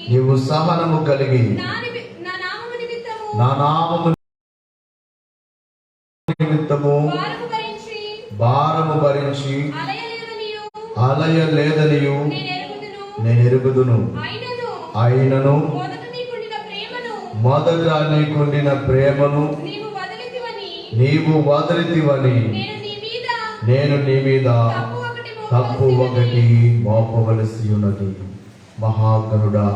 నీవు సహనము కలిగి నా నామము నిమిత్తము భారము భరించి అలయ లేదనియు నేను ఎరుగుదును. అయినను మొదట నీకుండిన ప్రేమను నీవు వదిలితివని నేను నీ మీద తప్పు ఒకటి మోపవలసి ఉన్నది. మహాగణుడా,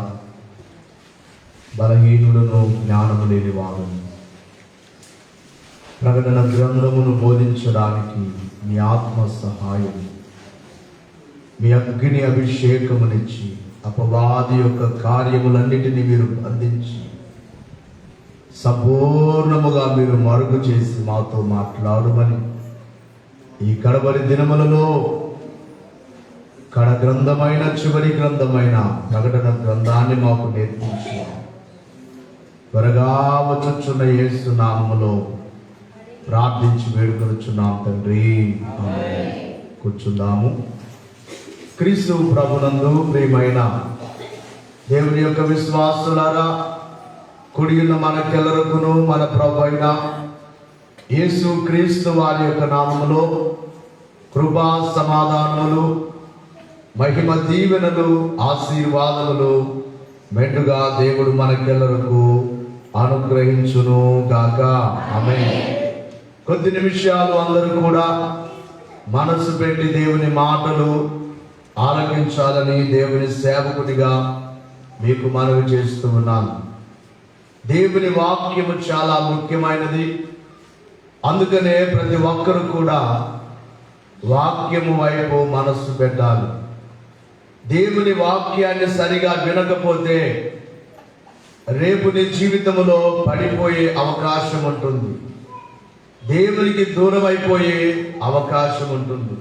బలహీనులను జ్ఞానము లేనివాడు, ప్రకటన గ్రంథమును బోధించడానికి మీ ఆత్మ సహాయం, మీ అగ్ని అభిషేకమునిచ్చి అపవాది యొక్క కార్యములన్నిటినీ మీరు బంధించి సంపూర్ణముగా మీరు మరుగు చేసి మాతో మాట్లాడమని ఈ కడవరి దినములలో గ్రంథమైన చివరి గ్రంథమైన ప్రకటన గ్రంథాన్ని మాకు నేర్పించి త్వరగా వచ్చుచున్న యేసు నామములో ప్రార్థించి వేడుకొనుచున్నాం తండ్రి. కూర్చుందాము. క్రీస్తు ప్రభునందు ప్రియమైన దేవుని యొక్క విశ్వాసులారా, కుడియున్న మనకెల్లరకును మన ప్రభు అయిన యేసు క్రీస్తు వారి యొక్క నామములో కృపా సమాధానములు, మహిమ దీవెనలు, ఆశీర్వాదములు మెండుగా దేవుడు మనకెల్లరకు అనుగ్రహించును గాక. ఆమేన్. కొద్ది నిమిషాలు అందరూ కూడా మనసు పెట్టి దేవుని మాటలు ఆలకించాలని దేవుని సేవకుడిగా మీకు మనవి చేస్తూ ఉన్నాను. దేవుని వాక్యము చాలా ముఖ్యమైనది. అందుకనే ప్రతి ఒక్కరు కూడా వాక్యము వైపు మనస్సు పెట్టాలి. దేవుని వాక్యాన్ని సరిగా వినకపోతే రేపు నీ జీవితంలో పడిపోయే అవకాశం ఉంటుంది. దేవునికి దూరం అయిపోయే అవకాశం ఉంటుంది.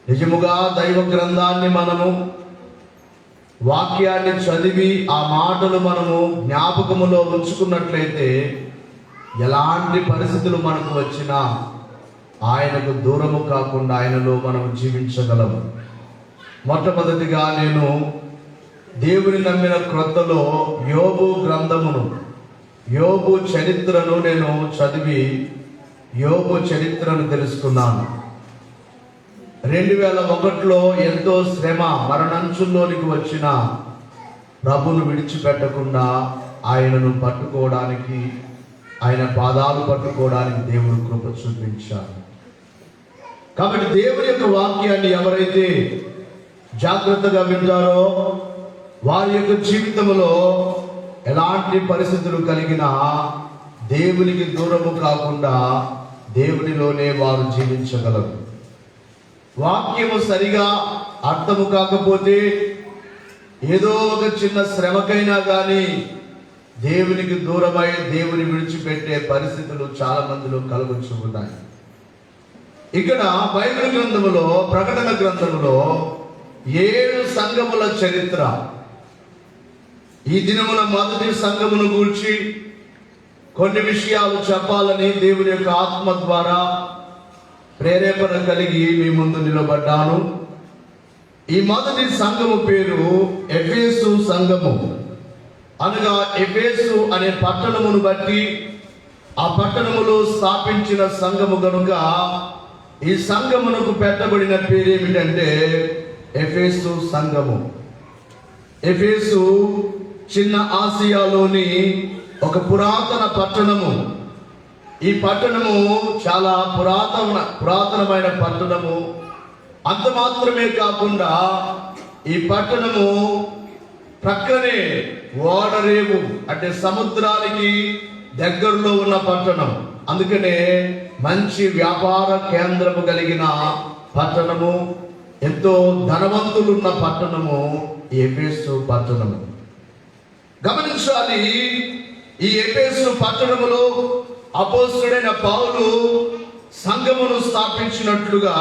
నిజముగా దైవ గ్రంథాన్ని మనము వాక్యాన్ని చదివి ఆ మాటలు మనము జ్ఞాపకములో ఉంచుకున్నట్లయితే ఎలాంటి పరిస్థితులు మనకు వచ్చినా ఆయనకు దూరము కాకుండా ఆయనలో మనము జీవించగలము. మొట్టమొదటిగా నేను దేవుని నమ్మిన క్రొత్తలో యోబు గ్రంథమును, యోబు చరిత్రను నేను చదివి యోబు చరిత్రను తెలుసుకున్నాను. 2001లో ఎంతో శ్రమ, మరణంచుల్లోనికి వచ్చిన ప్రభును విడిచిపెట్టకుండా ఆయనను పట్టుకోవడానికి, ఆయన పాదాలు పట్టుకోవడానికి దేవుడు కృప చూపించారు. కాబట్టి దేవుని యొక్క వాక్యాన్ని ఎవరైతే జాగ్రత్తగా వింటారో వారి యొక్క జీవితంలో ఎలాంటి పరిస్థితులు కలిగినా దేవునికి దూరము కాకుండా దేవునిలోనే వారు జీవించగలరు. వాక్యము సరిగా అర్థము కాకపోతే ఏదో ఒక చిన్న శ్రమకైనా కానీ దేవునికి దూరమై దేవుని విడిచిపెట్టే పరిస్థితులు చాలా మందిలో కలుగుతూ ఉన్నాయి. ఇక్కడ బైబిల్ గ్రంథములో, ప్రకటన గ్రంథములో 7 సంఘముల చరిత్ర. ఈ దినమున మొదటి సంఘమును గూర్చి కొన్ని విషయాలు చెప్పాలని దేవుని యొక్క ఆత్మ ద్వారా ప్రేరేపణ కలిగి మీ ముందు నిలబడ్డాను. ఈ మొదటి సంఘము పేరు ఎఫెసు సంఘము. అనగా ఎఫెసు అనే పట్టణమును బట్టి ఆ పట్టణములో స్థాపించిన సంఘము కనుక ఈ సంఘమునకు పెట్టబడిన పేరేమిటంటే ఎఫెసు సంఘము. ఎఫెసు చిన్న ఆసియాలోని ఒక పురాతన పట్టణము. ఈ పట్టణము చాలా పురాతనమైన పట్టణము. అంత మాత్రమే కాకుండా ఈ పట్టణము ప్రక్కనే ఓడరేవు, అంటే సముద్రానికి దగ్గరలో ఉన్న పట్టణం. అందుకనే మంచి వ్యాపార కేంద్రము కలిగిన పట్టణము, ఎంతో ధనవంతులున్న పట్టణము ఈ ఎఫెసు పట్టణము. గమనించాలి, ఈ ఎఫెసు పట్టణములో అపోస్తలుడైన పౌలు సంఘమును స్థాపించినట్లుగా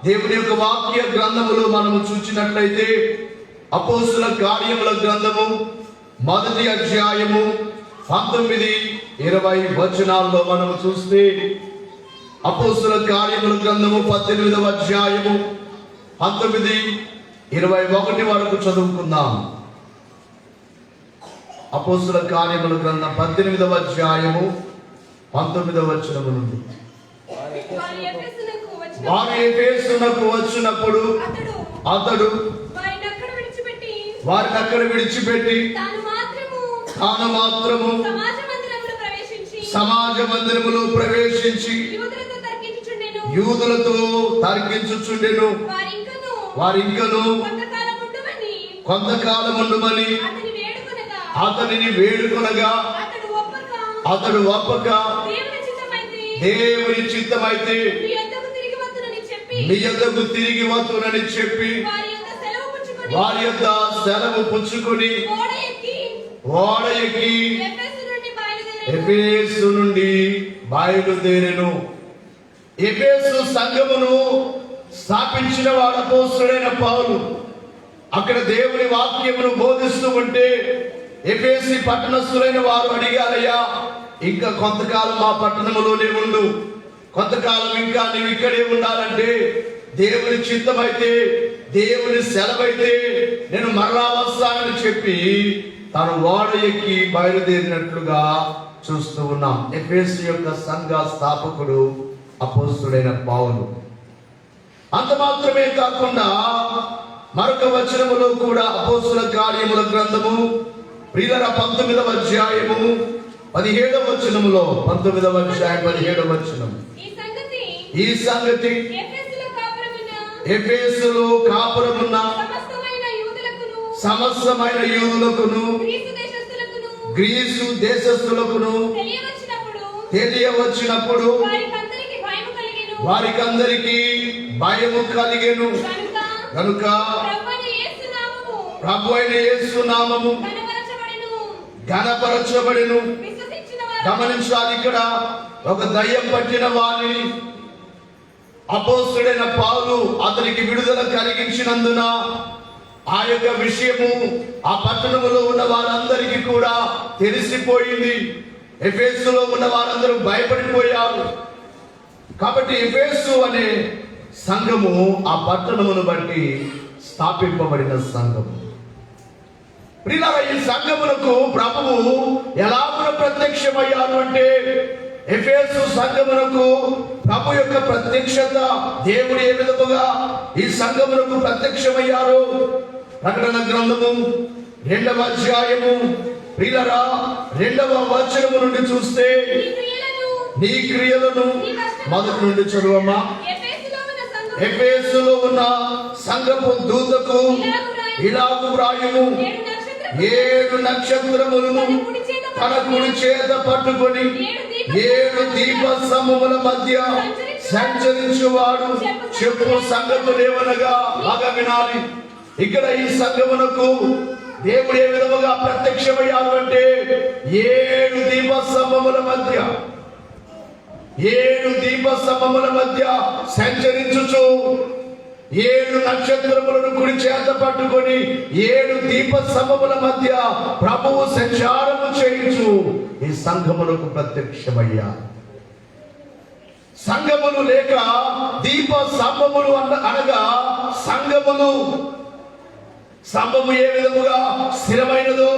దేవుని యొక్క వాక్య గ్రంథములో మనము చూసినట్లయితే అపోస్తల కార్యముల గ్రంథము 1వ అధ్యాయము 19-20 వచనాల్లో మనము చూస్తే, అపోస్తల కార్యముల గ్రంథము 18వ అధ్యాయము 19-21 వరకు చదువుకుందాం. అపోస్తుల కార్యముల గ్రంథం 18వ అధ్యాయము 19వ వచనము నుండి. వారు ఎఫెసునకు వచ్చినప్పుడు అతడు వారిని అక్కడ విడిచిపెట్టి తాను మాత్రము సమాజ మందిరములో ప్రవేశించి యూదులతో తర్కించుచుండెను. వారింకను కొంతకాలం ఉండుమని అతనిని వేడుకొనగా అతడు ఒప్పక దేవుని చిత్తమైతే మీ యొద్దకు తిరిగి వత్తునని చెప్పి వారి యొద్ద సెలవు పుచ్చుకొని ఓడ ఎక్కి ఎఫెసు నుండి బయలుదేరెను. ఎఫెసు సంఘమును స్థాపించిన వాడు అపోస్తలుడైన పౌలు. అక్కడ దేవుని వాక్యమును బోధిస్తూ ఉంటే ఎఫెసు పట్టణస్థులైన వారు అడిగారయ్యా, ఇంకా కొంతకాలం మా పట్టణములోనే ఉండు, కొంతకాలం ఇంకా నీవు ఇక్కడే ఉండాలంటే దేవుని చిత్తమైతే దేవుని సెలవైతే నేను మరలా వస్తానని చెప్పి తను ఓడ ఎక్కి బయలుదేరినట్లుగా చూస్తూ ఉన్నాం. ఎఫెసు యొక్క సంఘ స్థాపకుడు అపోస్తలుడైన పౌలు. అంత మాత్రమే కాకుండా మరొక వచనములో కూడా అపోస్తల కార్యముల గ్రంథము ప్రియులారా 19వ అధ్యాయము 17వ వచనములో 19వ అధ్యాయం 17వ వచనం, ఈ సంగతి ఎఫెసులో కాపురమున్న సమస్తమైన యూదులకును గ్రీసు దేశస్థులకును తెలియవచ్చినప్పుడు వారికందరికి భయము కలిగెను. కనుక ప్రభు అయిన యేసు నామము ఘనపరచబడెను. గమనించాలి, ఇక్కడ ఒక దయ్యం పట్టిన వాణిని అపోస్తలుడైన పౌలు అతనికి విడుదల కలిగించినందున ఆ యొక్క విషయము ఆ పట్టణములో ఉన్న వారందరికీ కూడా తెలిసిపోయింది. ఎఫెసులో ఉన్న వారందరూ భయపడిపోయారు. కాబట్టి ఎఫెసు అనే సంఘము ఆ పట్టణమును బట్టి స్థాపింపబడిన సంఘము. ప్రియులారా, ఈ సంఘమునకు ప్రభువు ఎలాగో ప్రత్యక్షమయ్యారు అంటే ఎఫెసు సంఘమునకు ప్రభు యొక్క ప్రత్యక్షత, దేవుడు ఏ విధముగా ఈ సంఘమునకు ప్రత్యక్షమయ్యారు. ప్రకటన గ్రంథము 2వ అధ్యాయము ప్రియులారా 2వ వచనము నుండి చూస్తే నీ క్రియలను మొదటి నుండి చదువమ్మా. ఎఫెసులో ఉన్న సంఘపు దూతకు ఇలాగు వ్రాయుము, 7 నక్షత్రములను తన కుడి చేత పట్టుకొని 7 దీప స్తంభముల మధ్య సంచరించువాడు చెప్పు సంగతులేవనగా బాగా వినాలి. ఇక్కడ ఈ సంఘమునకు దేవుడు ఏ విధముగా ప్రత్యక్షమయ్యారు అంటే 7 దీప స్తంభముల మధ్య 7 దీప స్తంభముల మధ్య సంచరించుచు 7 నక్షత్రములను కుడి చేత పట్టుకొని 7 దీప స్తంభముల మధ్య ప్రభువు సంచారము చేయించు ఈ సంఘములకు ప్రత్యక్షమయ్యా. సంఘములు లేక దీప స్తంభములు అనగా సంఘములు. స్తంభము ఏ విధముగా స్థిరమైనదో,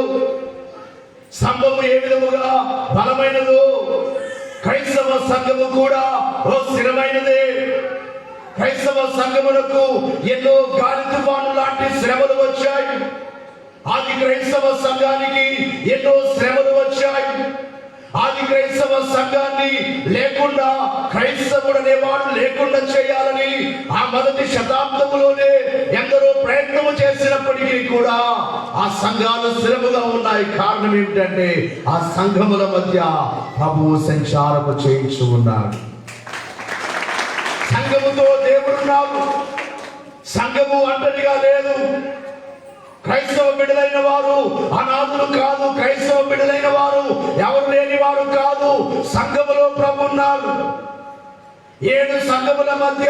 స్తంభము ఏ విధముగా బలమైనదో, క్రైస్తవ సంఘము కూడా స్థిరమైనదే. క్రైస్తవ సంఘములకు ఎన్నో గాలి తుఫాను లాంటి శ్రమలు వచ్చాయి. ఆది క్రైస్తవ సంఘానికి ఎన్నో శ్రమలు వచ్చాయి. ఆది క్రైస్తవ సంఘాన్ని లేకుండా, క్రైస్తవుడు అనేవాడు లేకుండా చేయాలని ఆ మొదటి శతాబ్దములోనే ఎందరో ప్రయత్నము చేసినప్పటికీ కూడా ఆ సంఘాలు స్థిరముగా ఉన్నాయి. కారణం ఏమిటంటే ఆ సంఘముల మధ్య ప్రభువు సంచారము చేయించు ఉన్నాడు. సంఘముతో దేవుడున్నాడు. సంఘము ఒంటరిగా లేదు. క్రైస్తవ బిడ్డలైన వారు అనాథులు కాదు. క్రైస్తవ బిడ్డలైన వారు ఎవరు లేని వారు కాదు. సంఘములో ప్రభు ఉన్నారు. 7 సంఘముల మధ్య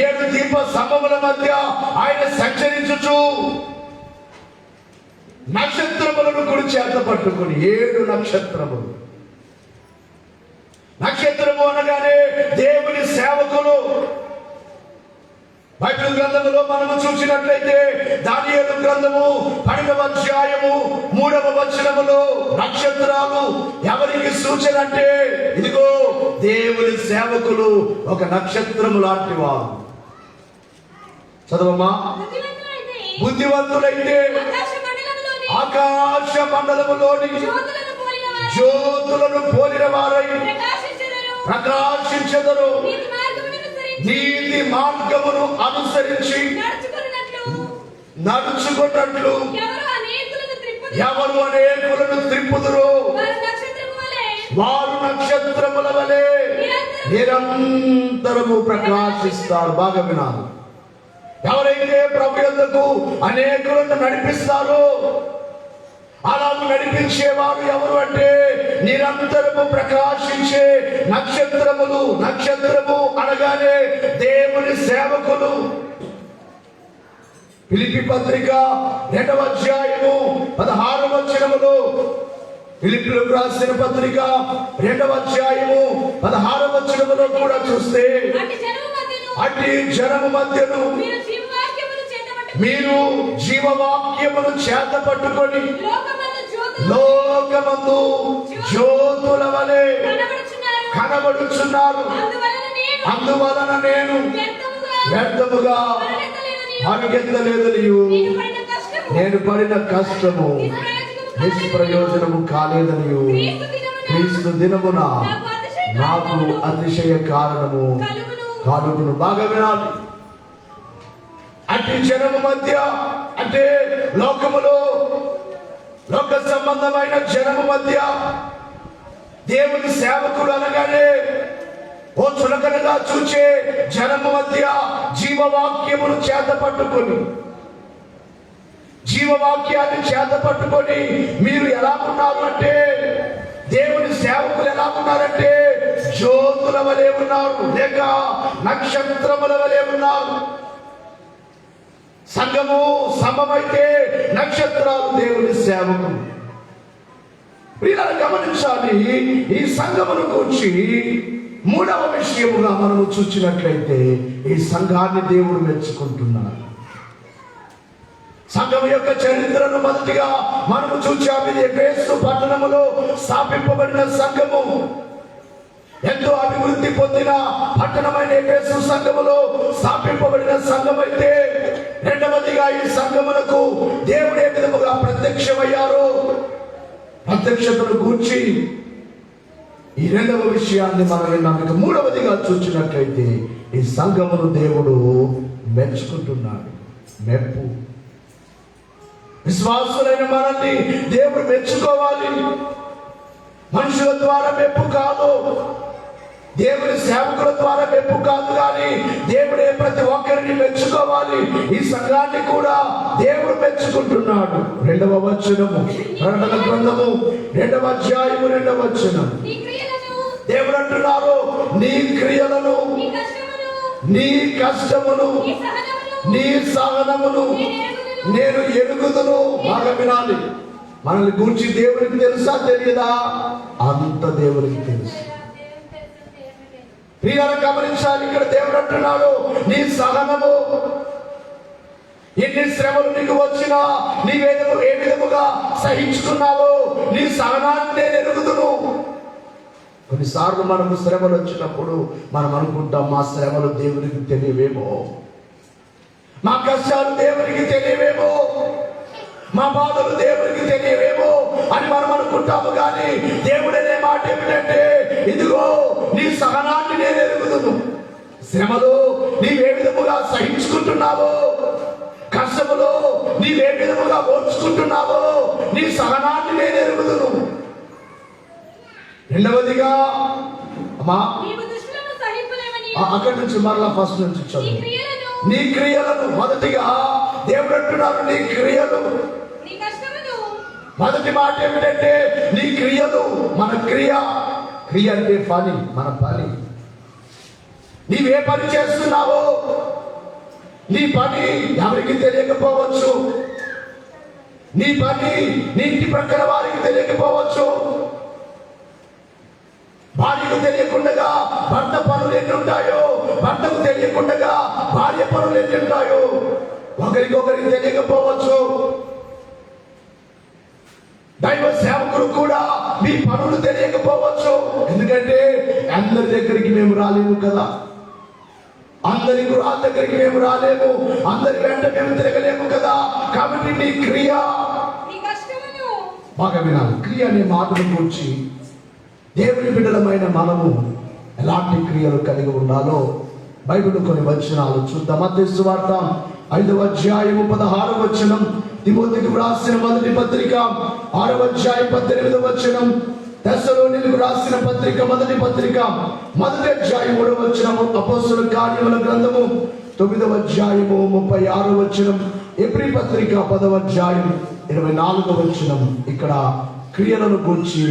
7 దీప స్తంభముల మధ్య ఆయన సంచరించుచు నక్షత్రములను కుడి చేత పట్టుకుని 7 నక్షత్రములు. నక్షత్రము అనగానే దేవుని సేవకులు. బైబిల్ గ్రంథములో మనము చూసినట్లయితే దానియేలు గ్రంథము 12వ అధ్యాయము 3వ వచనములో నక్షత్రాలు ఎవరికి సూచన అంటే ఇదిగో దేవుని సేవకులు ఒక నక్షత్రము లాంటి వారు. చదవమ్మా. బుద్ధివంతులైతే ఆకాశ మండలములోని జ్యోతులను పోలిన వారై ప్రకాశించెదరు. నీతి మార్గమును అనుసరించి నడుచుకున్నట్లు ఎవరు అనేకులను త్రిప్పుదురు వారు నక్షత్రముల వలె నిరంతరము ప్రకాశిస్తారు. బాగా వినాలి. ఎవరైతే ప్రభు యొద్దకు అనేకులను నడిపిస్తారో అలా నడిపించేవారు ఎవరు అంటే నిరంతరము ప్రకాశించే నక్షత్రములు. నక్షత్రము అనగానే దేవుని సేవకులు. ఫిలిప్పీ పత్రిక 2వ అధ్యాయము 16వ వచనములో, ఫిలిప్పీలకు రాసిన పత్రిక 2వ అధ్యాయము 16వ వచనములో కూడా చూస్తే అట్టి జనము మధ్యను మీరు జీవవాక్యమును చేత పట్టుకొని లోకమందు జ్యోతుల వలె కనబడుచున్నారు. అందువలన నేను వ్యర్థముగా పరిగెత్తలేదనియు నేను పడిన కష్టము నిష్ప్రయోజనము కాలేదనియు క్రీస్తు దినమున నాకు అతిశయ కారణము కలుగును. బాగా వినాలి. అట్టి జనము మధ్య అంటే లోకములో లోక సంబంధమైన జనము మధ్య దేవుని సేవకుడు అనగానే ఓ చులకనగా చూచే జనము మధ్య జీవవాక్యమును చేత పట్టుకొని జీవవాక్యాన్ని చేత పట్టుకొని మీరు ఎలా ఉన్నారు అంటే దేవుని సేవకులు ఎలా ఉన్నారంటే జ్యోతుల వలె ఉన్నారు, లేక నక్షత్రముల వలె ఉన్నారు. సంఘము సమమైతే నక్షత్రాలు దేవుని సేవకులు. వీళ్ళని గమనించాలి. ఈ సంఘమును గురించి 3వ విషయముగా మనము చూసినట్లయితే ఈ సంఘాన్ని దేవుడు మెచ్చుకుంటున్నాడు. సంఘం యొక్క చరిత్రను మొదటిగా మనము చూచాము. ఇది ఎఫెసు పట్టణములో స్థాపింపబడిన సంఘము. ఎంతో అభివృద్ధి పొందిన పట్టణమైన ఎఫెసు సంఘములో స్థాపింపబడిన సంఘం అయితే, రెండవదిగా ఈ సంఘములకు దేవుడు ఏ విధముగా ప్రత్యక్షమయ్యారో ప్రత్యక్షతను గూర్చి ఈ 2వ విషయాన్ని మనం విన్నాక 3వదిగా చూసినట్లయితే ఈ సంఘమును దేవుడు మెచ్చుకుంటున్నాడు. మెప్పు. విశ్వాసులైన మనల్ని దేవుడు మెచ్చుకోవాలి. మనుషుల ద్వారా మెప్పు కాదు, దేవుని సేవకుల ద్వారా మెప్పు కాదు, కానీ దేవుడే ప్రతి ఒక్కరిని మెచ్చుకోవాలి. ఈ సంఘాన్ని కూడా దేవుడు మెచ్చుకుంటున్నాడు. 2వ వచనము ప్రకటన గ్రంథము 2వ అధ్యాయము 2వ వచనం. దేవుడు అంటున్నారు, నీ క్రియలను, నీ కష్టమును, నీ సహనమును నేను ఎరుగుదును. బాగా వినాలి. మనల్ని గురించి దేవునికి తెలుసా తెలియదా? అంత దేవునికి తెలుసు. ప్రియాలను గమనించాలి. ఇక్కడ దేవుడు అంటున్నాడు, నీ సహనము, ఎన్ని శ్రమలు నీకు వచ్చినా నీవేదో ఏ విధముగా సహించుకున్నావో నీ సహనాన్ని నేను ఎరుగుదును. కొన్నిసార్లు మనకు శ్రమలు వచ్చినప్పుడు మనం అనుకుంటాం, మా శ్రమలు దేవునికి తెలియవేమో, మా కష్టాలు దేవునికి తెలియవేమో, మా బాధలు దేవునికి తెలియవేమో అని మనం అనుకుంటాము. కానీ దేవుడనే మాట ఏమిటంటే, ఇదిగో నీ సహనాన్ని నేను ఎరుగుదును. శ్రమలో నీవే విధముగా సహించుకుంటున్నావో, కష్టములో నీవే విధముగా ఓర్చుకుంటున్నావో నీ సహనాన్ని నేను ఎరుగుదును. రెండవదిగా అమ్మా అక్కడి నుంచి మరలా ఫస్ట్ నుంచి చదువు. నీ క్రియలను. మొదటిగా దేవుడు అంటున్నారు నీ క్రియలు. మొదటి మాట ఏమిటంటే నీ క్రియలు. మన క్రియ అంటే పని, మన పని. నీవే పని చేస్తున్నావో నీ పని ఎవరికి తెలియకపోవచ్చు, నీ పని నీ ఇంటి ప్రక్కన వారికి తెలియకపోవచ్చు. భార్యకు తెలియకుండా భర్త పనులు ఎన్ని ఉంటాయో, భర్తకు తెలియకుండా భార్య పనులు ఎన్ని ఉంటాయో. ఒకరికొకరికి తెలియకపోవచ్చు. దైవ సేవకులు కూడా మీ పనులు తెలియకపోవచ్చు. ఎందుకంటే అందరి దగ్గరికి మేము రాలేము కదా, అందరి గృహాల దగ్గరికి మేము రాలేము, అందరి వెంట మేము తిరగలేము కదా. కాబట్టి నీ క్రియ బాగా వినాలి. క్రియ అనే మాటను గురించి దేవుని బిడ్డలమైన మనము ఎలాంటి క్రియలు కలిగి ఉండాలో బైబిల్ కొన్ని వచనాలు చూద్దాం. మత్తయి సువార్త 5వ అధ్యాయము 16వ వచనం, తిమోతికి వ్రాసిన మొదటి పత్రిక 6వ అధ్యాయం 18వ వచనం, తెస్సలోనికీయులకు రాసిన పత్రిక మొదటి పత్రిక 1వ అధ్యాయం 3వ వచనం, అపోస్తలుల కార్యముల గ్రంథము 9వ అధ్యాయము 36వ వచనం, ఎబ్రీ పత్రిక 10వ అధ్యాయం 24వ వచనం. ఇక్కడ క్రియలను గురించి,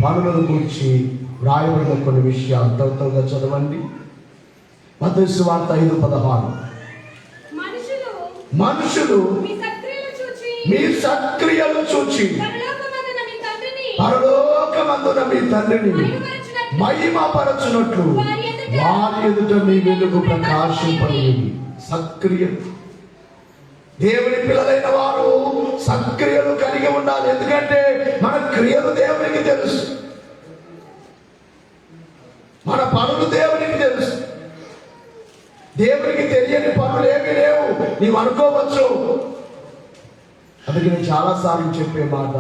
పనులను గురించి వ్రాయబడిన కొన్ని విషయాలు త్వరగా చదవండి. మత్తయి సువార్త 5:16. మనుషులు మీ సత్క్రియలు చూచి పరలోకమందున మీ తండ్రిని మహిమపరచునట్లు వారి ఎదుట మీ వెలుగు ప్రకాశింపనిది. సత్క్రియలు. దేవుని పిల్లలైన వారు సత్క్రియలు కలిగి ఉండాలి. ఎందుకంటే మన క్రియలు దేవునికి తెలుసు, మన పనులు దేవునికి తెలుసు. దేవునికి తెలియని పనులు ఏమీ లేవు నీవు అనుకోవచ్చు. అందుకే నేను చాలాసార్లు చెప్పే మాట,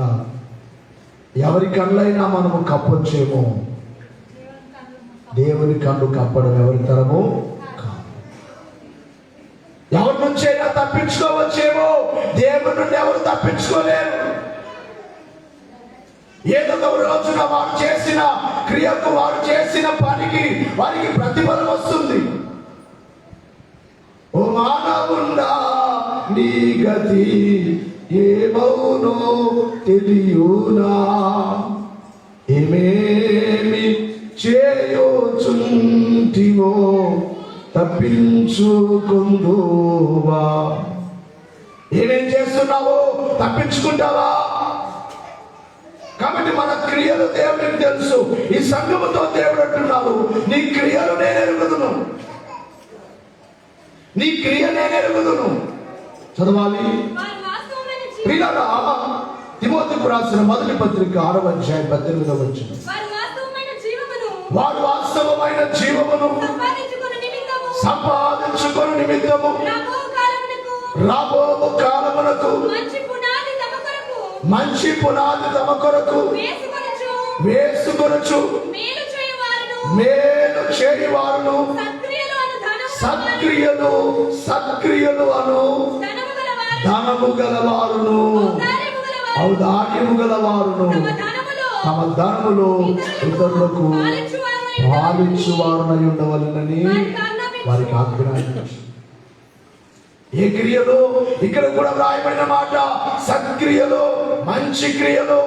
ఎవరి కళ్ళైనా మనము కప్పొచ్చేమో, దేవుని కళ్ళు కప్పడం ఎవరి తరము కాదు. ఎవరి నుంచైనా తప్పించుకోవచ్చేమో, దేవుని నుండి ఎవరు తప్పించుకోలేరు. ఏదో ఒక రోజున వారు చేసిన క్రియకు, వారు చేసిన పనికి వారికి ప్రతిఫలం వస్తుంది. ఓ మానవుండా నీ గతి ఏమౌనో తెలియునా, ఏమేమి చేయుచుంటివో తప్పించుకుందువా. ఏమేం చేస్తున్నావో తప్పించుకుంటావా. కాబట్టి మన క్రియలు దేవునికి తెలుసు. ఈ సంఘముతో దేవుడు అంటున్నాడు, నీ క్రియలు నేను ఎరుగుదును, నీ క్రియ నేను ఎరుగుదును. చదవాలి. ప్రియులారా, తిమోతికి రాసిన మొదటి పత్రిక 6వ అధ్యాయం 18వ వచనం, వారు వాస్తవమైన జీవమును సంపాదించుకొని నిమిత్తము రాబో కాలమునకు మంచి పునాది తమ కొరకు వేసుకొనుచు మేలు చేయువారును సత్క్రియలు అను ధనము గలవారును ఔదార్యము గలవారును తమ ధనములో ఇతరులకు పాలించువారునై ఉండవలెనని వారికి ఆజ్ఞాపించారు. ఏ క్రియలో? ఇక్కడ కూడా వ్రాయబడిన మాట సత్క్రియలు, మంచి క్రియలు.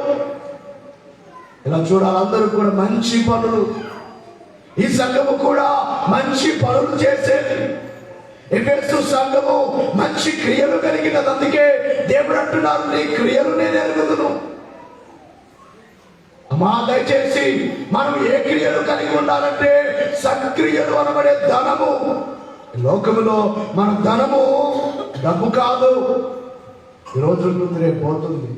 ఇలా చూడాలి, అందరూ కూడా మంచి పనులు. ఈ సంఘము కూడా మంచి పనులు చేసేది. ఎఫెసు సంఘము మంచి క్రియలు కలిగినది. అందుకే దేవుడు అంటున్నారు, నీ క్రియలు నేను ఎరుగుదును. అమ్మా, దయచేసి మనం ఏ క్రియలు కలిగి ఉండాలంటే సత్క్రియలు అనబడే ధనము. లోకములో మన ధనము డబ్బు కాదు. ఈరోజు ఉంటుంది, రేపు పోతుంది.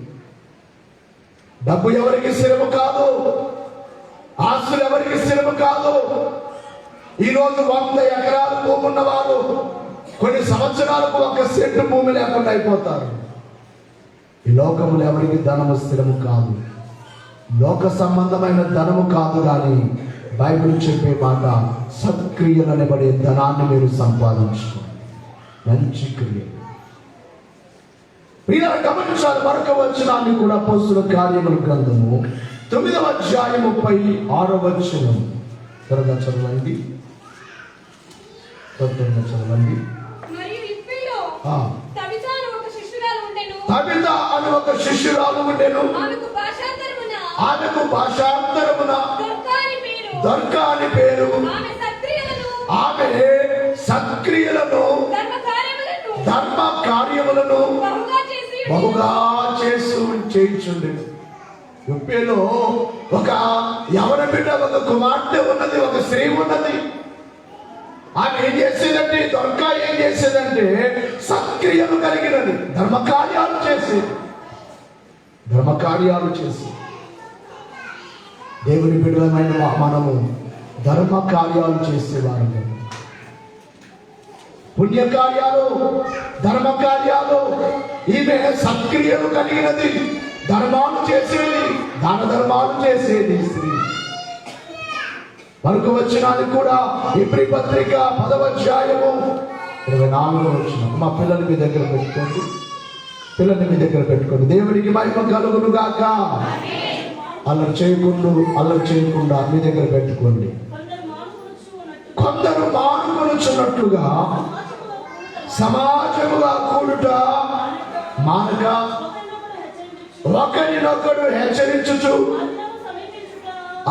డబ్బు ఎవరికి స్థిరము కాదు, ఆస్తులు ఎవరికి స్థిరము కాదు. ఈరోజు 100 ఎకరాలు భూమి ఉన్నవారు కొన్ని సంవత్సరాలకు 1 సెంటు భూమి లేకుండా అయిపోతారు. ఈ లోకములు ఎవరికి ధనము స్థిరము కాదు. లోక సంబంధమైన ధనము కాదు, కానీ బైబిల్ చెప్పే మాట సత్క్రియలు అనబడే ధనాన్ని మీరు సంపాదించుకోండి. మంచి క్రియలు. ప్రియులారా, గమనించాలి. మరొక వచనాన్ని కూడా అపోస్తలుల కార్యముల గ్రంథము 9వ అధ్యాయం 36వ వచనం త్వరగా చదవండి. చదవండి. తబిత అని ఒక శిష్యురాలు ఉండెను. ఆమెకు భాషాంతరమున దొర్కా అని పేరు. ఆమె సత్క్రియలను, ధర్మ కార్యములను బహుగా చేయుచుండెను. యుప్పేలో ఒక యవన బిడ్డ, ఒక కుమార్తె ఉన్నది, ఒక స్త్రీ ఉన్నది. ఆమె ఏం చేసేదంటే, దొరకా ఏం చేసేదంటే సత్క్రియలు కలిగినది, ధర్మకార్యాలు చేసి దేవుని బిడ్డలమైన మనము ధర్మకార్యాలు చేసేవారు. పుణ్యకార్యాలు, ధర్మకార్యాలు. ఈమె సత్క్రియలు కలిగినది, ధర్మాలు చేసేది, దాన ధర్మాలు చేసేది స్త్రీ. వరకు వచ్చినాది కూడా ఇబ్రీ పత్రిక 10వ అధ్యాయము 24వ వచనం. మా పిల్లల్ని మీ దగ్గర పెట్టుకోండి. దేవునికి మహిమ కలుగును గాక. అల్లరి చేయకుండా మీ దగ్గర పెట్టుకోండి. కొందరు మానుకొనుచున్నట్లుగా సమాజముగా కూడుట మానక ఒకరినొకడు హెచ్చరించుచు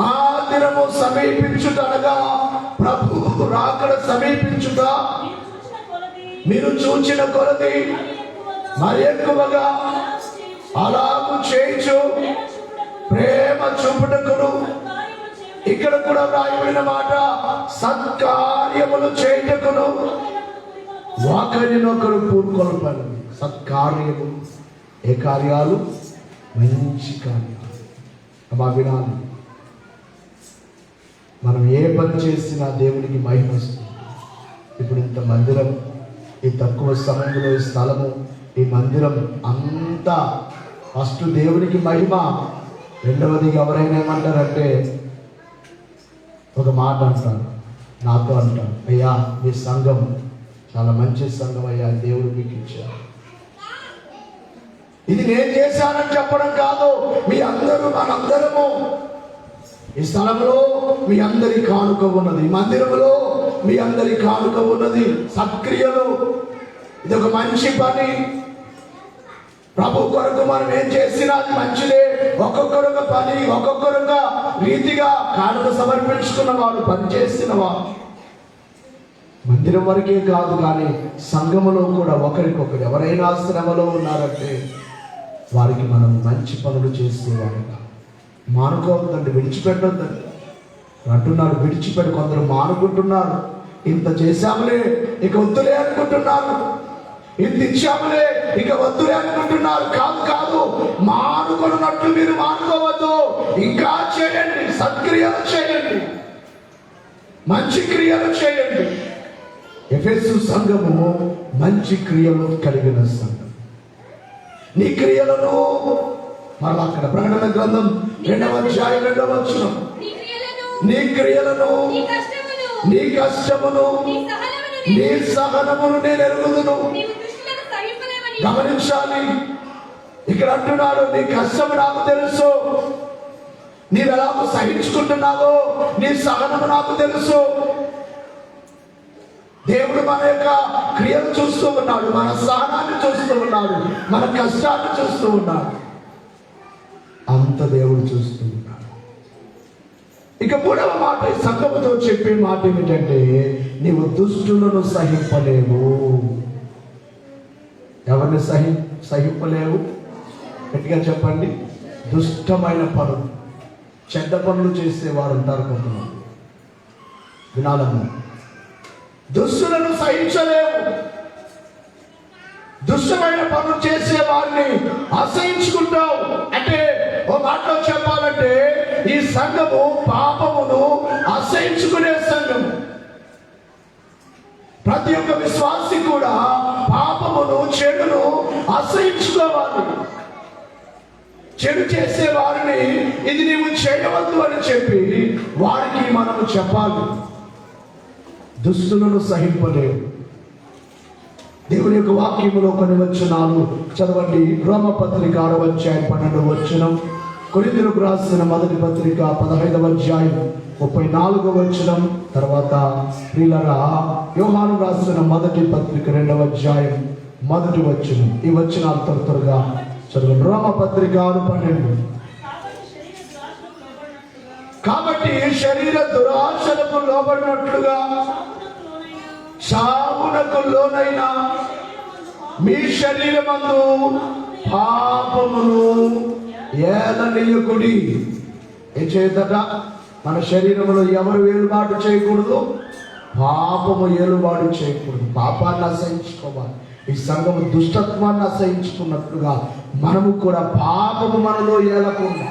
ఆ దినము సమీపించుటనగా ప్రభు రాకడ సమీపించుట మీరు చూచిన కొలది మరి ఎక్కువగా అలాగు చేయించు ప్రేమ చూపుటకును. ఇక్కడ కూడా రాయబడిన మాట సత్కార్యములు చేయుటకును ఒకరినొకరు పూర్కొల్పాలి. సత్కార్యము, ఏ కార్యాలు? మంచి కార్యాలు. మా వినాలి, మనం ఏ పని చేసినా దేవునికి మహిమ వస్తుంది. ఇప్పుడు ఇంత మందిరం, ఈ తక్కువ సమయంలో ఈ స్థలము, ఈ మందిరం అంతా ఫస్ట్ దేవునికి మహిమ. రెండవది ఎవరైనా ఏమంటారంటే ఒక మాట అంటారు, నాతో అంటారు, అయ్యా మీ సంఘం చాలా మంచి సంఘం అయ్యా, దేవుడు మీకు ఇచ్చారు. ఇది నేను చేశానని చెప్పడం కాదు. మీ అందరూ, మనందరము ఈ స్థలంలో మీ అందరి కానుక ఉన్నది, ఈ మందిరంలో మీ అందరి కానుక ఉన్నది. సత్క్రియలు, ఇది ఒక మంచి పని. ప్రభు కొరకు మనం ఏం చేసినా అది మంచిదే. ఒక్కొక్కరుగా పని, ఒక్కొక్కరుగా రీతిగా కానుక సమర్పించుకున్న వారు, పని చేసిన వారు. మందిరం వరకే కాదు కానీ సంఘములో కూడా ఒకరికొకరు ఎవరైనా శ్రమలో ఉన్నారంటే వారికి మనం మంచి పనులు చేసేవారుగా. మానుకోవద్దండి, విడిచిపెట్టొద్దండి అంటున్నారు. కొందరు మానుకుంటున్నారు. ఇంత చేశాములే ఇక వద్దులే అనుకుంటున్నారు, ఇంత ఇచ్చాములే ఇక వద్దులే అనుకుంటున్నారు. కాదు, మానుకున్నట్లు మీరు మానుకోవద్దు. ఇంకా చేయండి, సత్క్రియలు చేయండి, మంచి క్రియలు చేయండి. ఎఫెసు సంఘము మంచి క్రియలు కలిగిన సంఘం. నీ క్రియలను మరలా అక్కడ ప్రకటన గ్రంథం 2వ అధ్యాయం 2వ వచనం, నీ క్రియలను, నీ కష్టమును, నీ సహనమును నేను ఎరుగుదును. గమనించాలి, ఇక్కడ అంటున్నాడు నీ కష్టము నాకు తెలుసు, నీవెలాగో సహించుకుంటున్నావో నీ సహనము నాకు తెలుసు. దేవుడు మన యొక్క క్రియలు చూస్తూ ఉన్నాడు, మన సహనాన్ని చూస్తూ ఉన్నాడు, మన కష్టాన్ని చూస్తూ ఉన్నాడు. అంత దేవుడు చూస్తూ ఉన్నాడు. ఇక 3వ మాట ఈ సంఘముతో చెప్పే మాట ఏమిటంటే, నీవు దుష్టులను సహింపలేవు. ఎవరిని సహింపలేవు? గట్టిగా చెప్పండి. దుష్టమైన పనులు, చెడ్డ పనులు చేసేవారు ఉంటారు కొంతమంది. వినాలన్నా, దుష్టులను సహించలేవు. దుష్టమైన పనులు చేసే వారిని అసహించుకుంటావు. అంటే ఓ మాటలో చెప్పాలంటే ఈ సంఘము పాపమును అసహించుకునే సంఘము. ప్రతి ఒక్క విశ్వాసి కూడా పాపమును, చెడును అసహించుకోవాలి. చెడు చేసే వారిని ఇది నీవు చేయవద్దు అని చెప్పి వారికి మనము చెప్పాలి. దుస్తులను సహింపలేవు. దేవుని యొక్క వాక్యములో కొన్ని వచనాలు చదవండి. రోమపత్రిక 6వ అధ్యాయం 12వ వచనం, కొరింథీయులకు రాసిన మొదటి పత్రిక 15వ అధ్యాయం 34వ వచనం, తర్వాత ప్రియులారా యోహాను రాసిన మొదటి పత్రిక 2వ అధ్యాయం 1వ వచనం. ఈ వచనాలు త్వరగా చదవండి. రోమపత్రిక 6:12. కాబట్టి శరీర దురాశలకు లోబడినట్లుగా సాగునకు లోనైన మీ శరీరమందు పాపమును ఏలనీయకుడి. ఏం చేయదట? మన శరీరంలో ఎవరు ఏలుబాటు చేయకూడదు, పాపము ఏలుబాటు చేయకూడదు. పాపాన్ని అసహించుకోవాలి. ఈ సంఘము దుష్టత్వాన్ని అసహించుకున్నట్లుగా మనము కూడా పాపము మనలో ఏలకుండా.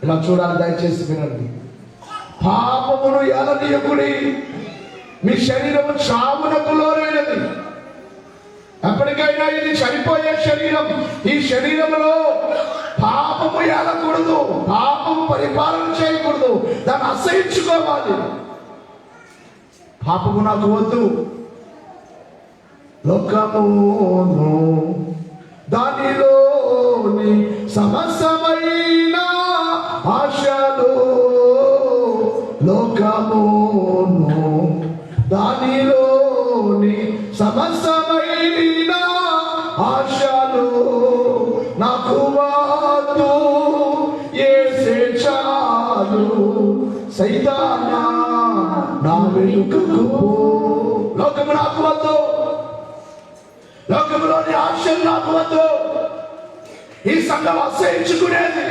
ఇలా చూడాలి, దయచేసి వినండి. పాపమును ఏలనీయకుడి. మీ శరీరము చావునకు లోనైనది. ఎప్పటికైనా ఇది చనిపోయే శరీరం. ఈ శరీరంలో పాపము ఏలకూడదు, పాపము పరిపాలన చేయకూడదు, దాన్ని అసహించుకోవాలి. పాపము నాకు వద్దు. లోకమును దానిలోని సమస్తమైన ఆశలు, లోకమును దానిలోని సమస్తమైన ఆశలు నాకు వద్దు. యేసే చాలు. సైతానా నా వెనుకకు పో. లోకము నాకు వద్దు, లోకములోని ఆశలు నాకు వద్దు. ఈ సంఘం అసహించుకునేది,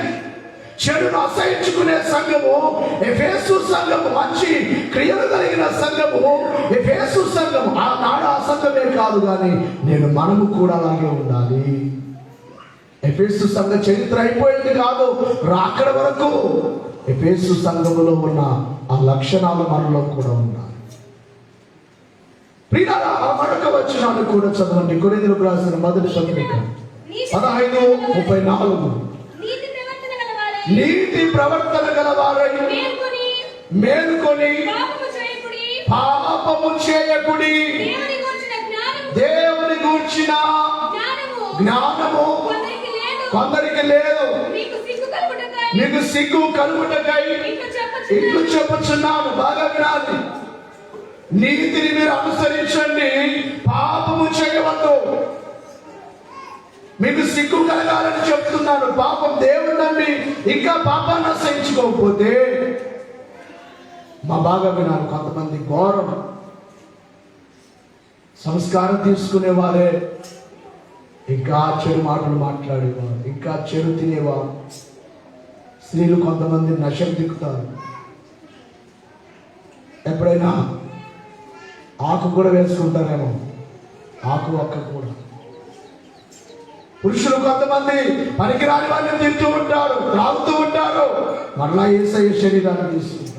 చెడును అసహించుకునే సంఘము ఎఫెసు సంఘము. మంచి క్రియలు కలిగిన సంఘము ఎఫెసు సంఘము. ఆనాడు ఆ సంఘమే కాదు, కానీ మనము కూడా అలాగే ఉండాలి. ఎఫెసు సంఘ చరిత్ర అయిపోయింది కాదు, రాకడ వరకు ఎఫెసు సంఘములో ఉన్న ఆ లక్షణాలు మనలో కూడా ఉన్నాయి. ప్రియులారా, మరొక వచనాన్ని కూడా చదవండి. కొరింథీయులకు రాసిన మొదటి పత్రిక 15:34. నీతి ప్రవర్తన గలవారై మేలుకొని పాపము చేయకుడి. దేవుని గూర్చిన జ్ఞానము కొందరికి లేదు, మీకు సిగ్గు కలుగుటకై ఇట్లు చెప్పుచున్నాను. బాగా వినాలి. నీతిని మీరు అనుసరించండి, పాపము చేయవద్దు. మీకు సిగ్గు కలగాలని చెప్తున్నాను. పాపం దేవుడిని ఇంకా పాపాన్ని అసహించుకోకపోతే, మా బాగా వినాలి, కొంతమంది ఘోరం సంస్కారం తీసుకునే వారే ఇంకా చెడు మాటలు మాట్లాడేవారు, ఇంకా చెడు తినేవారు. స్త్రీలు కొంతమంది నశం దిక్కుతారు. ఎప్పుడైనా ఆకు కూడా వేసుకుంటారేమో, ఆకు ఒక్క కూడా. పురుషులు కొంతమంది పనికిరాని వాళ్ళని తింటూ ఉంటారు, త్రాగుతూ ఉంటారు, మరలా యేసయ్య శరీరాన్ని తీసుకుంటారు.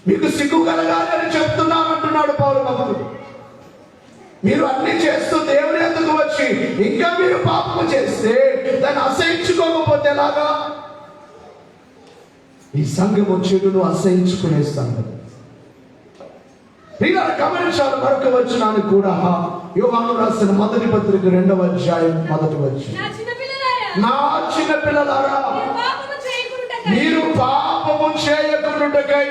మీకు సిగ్గు కలగాలి అని చెప్తున్నామంటున్నాడు పౌలు భక్తుడు. మీరు అన్ని చేస్తూ దేవుని ఎందుకు వచ్చి ఇంకా మీరు పాపము చేస్తే దాన్ని అసహించుకోకపోతే ఎలాగా? ఈ సంఘము చెడును అసహించుకునే సంఘం. మీరు గమనించాలి. మరొక వచనాన్ని కూడా యోహాను రాసిన మొదటి పత్రిక 2వ అధ్యాయం 1వ వచనం. నా చిన్న పిల్లలారా, మీరు పాపము చేయకుండుటకై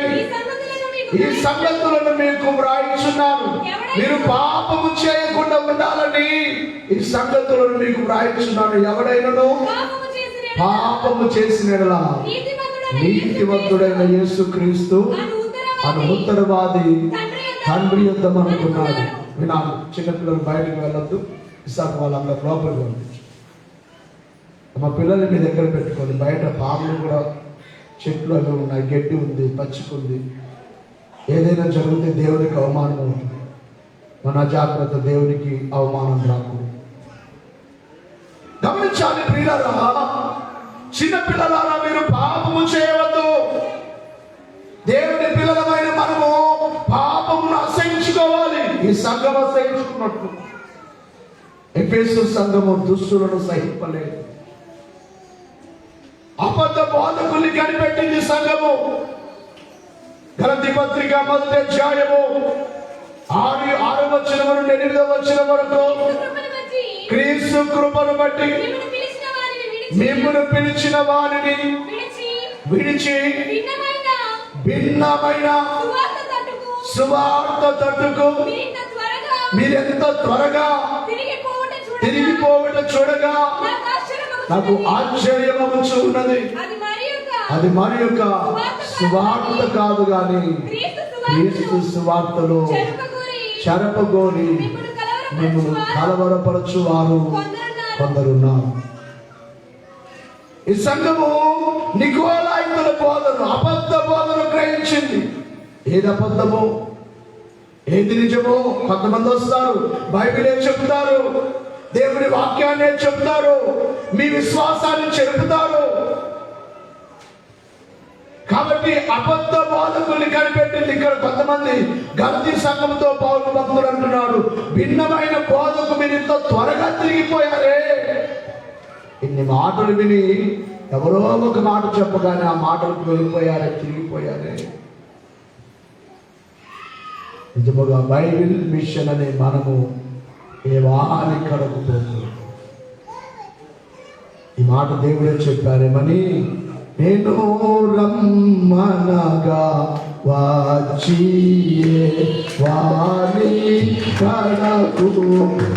ఈ సంగతులను మీకు వ్రాయించున్నాను. మీరు పాపము చేయకుండా ఉండాలని ఈ సంగతులను మీకు వ్రాయించున్నాను. ఎవడైనను పాపము చేసిన నీతివంతుడైన యేసుక్రీస్తు అను ఉత్తరవాది తండ్రి యొద్ద అనుకున్నాడు. వినాలి, చిన్నపిల్లలు బయటకు వెళ్ళొద్దు. విశాఖ వాళ్ళందరూ లోపలికి పంపించు. మా పిల్లల్ని మీ దగ్గర పెట్టుకోండి. బయట పాములు కూడా, చెట్లు అవి ఉన్నాయి, గడ్డి ఉంది, పచ్చికుంది. ఏదైనా జరిగితే దేవునికి అవమానం అవుతుంది. మన జాగ్రత్త, దేవునికి అవమానం రాకూడదు. గమనించాలి ప్రియులారా, చిన్న పిల్లలారా, మీరు పాపము చేయవద్దు. దేవుని పిల్లలమైన మనము పాపమును అసహించుకోవాలి. ఈ సంఘం అసహించుకున్నట్టు ఎఫెసు సంఘము దుష్టులను సహింపలేదు. అబద్ధ బోధకుల్ని కనిపెట్టింది సంఘము. గలతీ పత్రిక 1వ అధ్యాయము 6వ వచనం నుండి 8వ వచనం వరకు, క్రీస్తు కృపను బట్టి మిమ్మును పిలిచిన వారిని విడిచి భిన్నమైన సువార్త తట్టుకు మీరెంత త్వరగా తిరిగిపోవట చూడగా నాకు ఆశ్చర్యమవుచు ఉన్నది. అది మరి యొక్క సువార్త కాదు గాని క్రీస్తు సువార్తలో చెరపగోరి మిమ్మల్ని కలవరపరచు వారు కొందరున్నారు. ఈ సంఘము నికోలాయితుల బోధను, అబద్ధ బోధను గ్రహించింది. ఏది అబద్ధము, ఏది నిజమో? కొంతమంది వస్తారు, బైబిలే చెప్తారు, దేవుని వాక్యాన్ని చెప్తారు, మీ విశ్వాసాన్ని చెరుపుతారు. కాబట్టి అబద్ధ బోధకుల్ని కనిపెట్టింది ఇక్కడ కొంతమంది. గలతీ సంఘంతో పౌలు భక్తులు అంటున్నాడు, భిన్నమైన బోధకు మీరు ఇంత త్వరగా తిరిగిపోయారే. ఇన్ని మాటలు విని ఎవరో ఒక మాట చెప్పగానే ఆ మాటలకు వెళ్ళిపోయారే, తిరిగిపోయారే. నిజముగా బైబిల్ మిషన్ అనే మనము ఏ వాహాన్ని కడగబోతుంది. ఈ మాట దేవుడే చెప్పారేమని, నేను రమ్మనగా వచ్చి వారి కడకు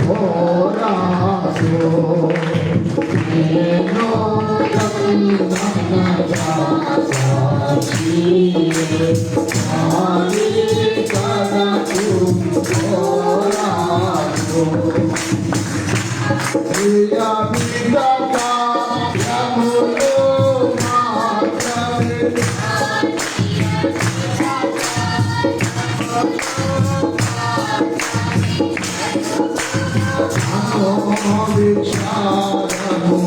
పోరాడు. నేను రమ్మనగా వచ్చి వారి కడకు పోరాడు. ప్రియా బిడ్డగా యములో మాత్రమే విచారము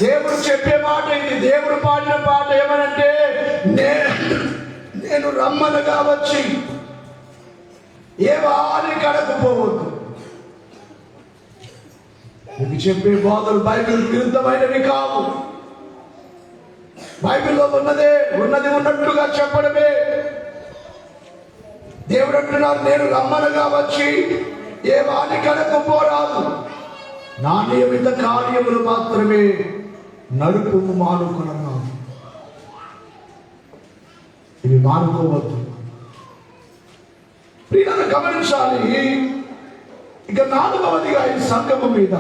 దేవుడు చెప్పే మాట ఇది. దేవుడు పాడిన పాట ఏమనంటే, నేను రమ్మనగా వచ్చి ఏ వారి కడకపోవద్దు. మీకు చెప్పే బోధలు బైబిల్ విరుద్ధమైనవి కావు. బైబిల్లో ఉన్నది ఉన్నట్టుగా చెప్పడమే. దేవుడు అంటున్నారు, నేను రమ్మనగా వచ్చి ఏ వారి కడకపోరాదు, నా నియమిత కార్యములు మాత్రమే నడుపు మానుకున్నాను. ఇవి మానుకోవద్దు. ప్రియులను గమనించాలి. ఇక 4వదిగా ఈ సంఘము మీద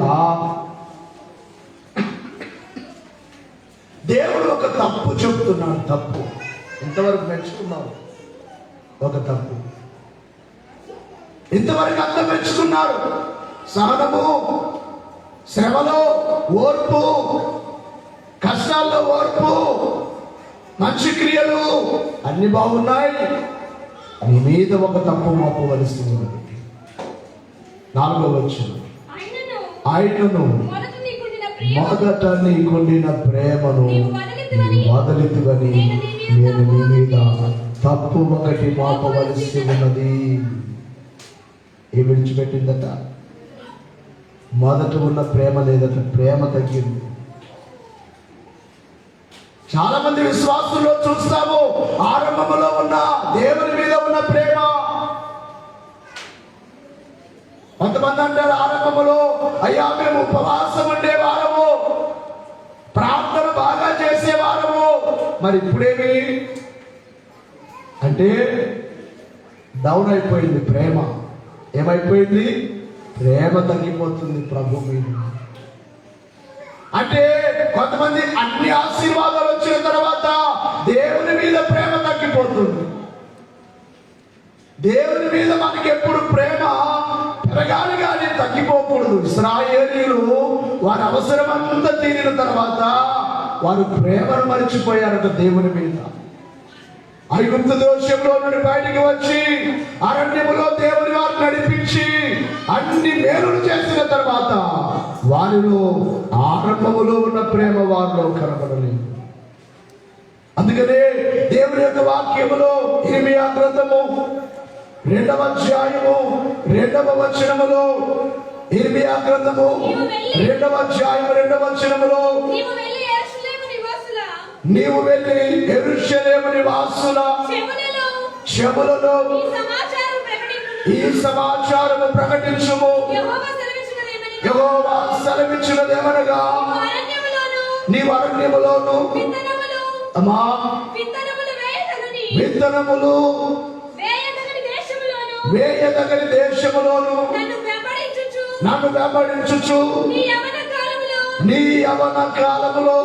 దేవుడు ఒక తప్పు చెప్తున్నాడు. తప్పు ఇంతవరకు మెచ్చుకున్నారు, ఒక తప్పు ఇంతవరకు అంత మెచ్చుకున్నారు. సహనము, శ్రమలో ఓర్పు, కష్టాల్లో ఓర్పు, మంచి క్రియలు అన్ని బాగున్నాయి. నీ మీద ఒక తప్పు మోపవలసి ఉన్నది. 4వ వచనం, ఆయనను మొదట నీకుండిన ప్రేమను వదలితువని నేను నీ మీద తప్పు ఒకటి మోపవలసి ఉన్నది. ఏ విడిచిపెట్టిందట? మొదట ఉన్న ప్రేమ లేదట, ప్రేమ తగ్గింది. చాలా మంది విశ్వాసుల్లో చూస్తాము, ఆరంభంలో ఉన్న దేవుని మీద ఉన్న ప్రేమ. కొంతమంది అంటారు ఆరంభంలో, అయ్యా మేము ఉపవాసం ఉండేవారము, ప్రార్థన బాగా చేసేవారము, మరి ఇప్పుడేమి అంటే డౌన్ అయిపోయింది ప్రేమ. ఏమైపోయింది? ప్రేమ తగ్గిపోతుంది ప్రభు మీద. అంటే కొంతమంది అన్ని ఆశీర్వాదాలు వచ్చిన తర్వాత దేవుని మీద ప్రేమ తగ్గిపోతుంది. దేవుని మీద మనకి ఎప్పుడు ప్రేమ పెరగాలి కానీ తగ్గిపోకూడదు. ఇశ్రాయేలీయులు వారి అవసరం అంతా తీరిన తర్వాత వారు ప్రేమను మరిచిపోయారట దేవుని మీద. ఐగుప్తు దేశంలో నుండి బయటికి వచ్చి అరణ్యములో దేవుని వారిని నడిపించి అన్ని మేలులు చేసిన తర్వాత వారిలో ఆరంభములో ఉన్న ప్రేమ వారిలో కనబడలేదు. అందుకనే దేవుని యొక్క వాక్యములో ఇర్మియా గ్రంథము 2వ అధ్యాయము 2వ వచనములో, ఇర్మియా గ్రంథము 2వ అధ్యాయము 2వ వచనములో, నీవు వెళ్ళి యెరూషలేము నివాసుల చెవులలో ఈ సమాచారము ప్రకటించుము. యెహోవా సెలవిచ్చినదేమనగా, నీవు అరణ్యములోను విత్తనములు వేయదగని దేశములోను నన్ను వెంబడించుచు నీ యవ్వన కాలములో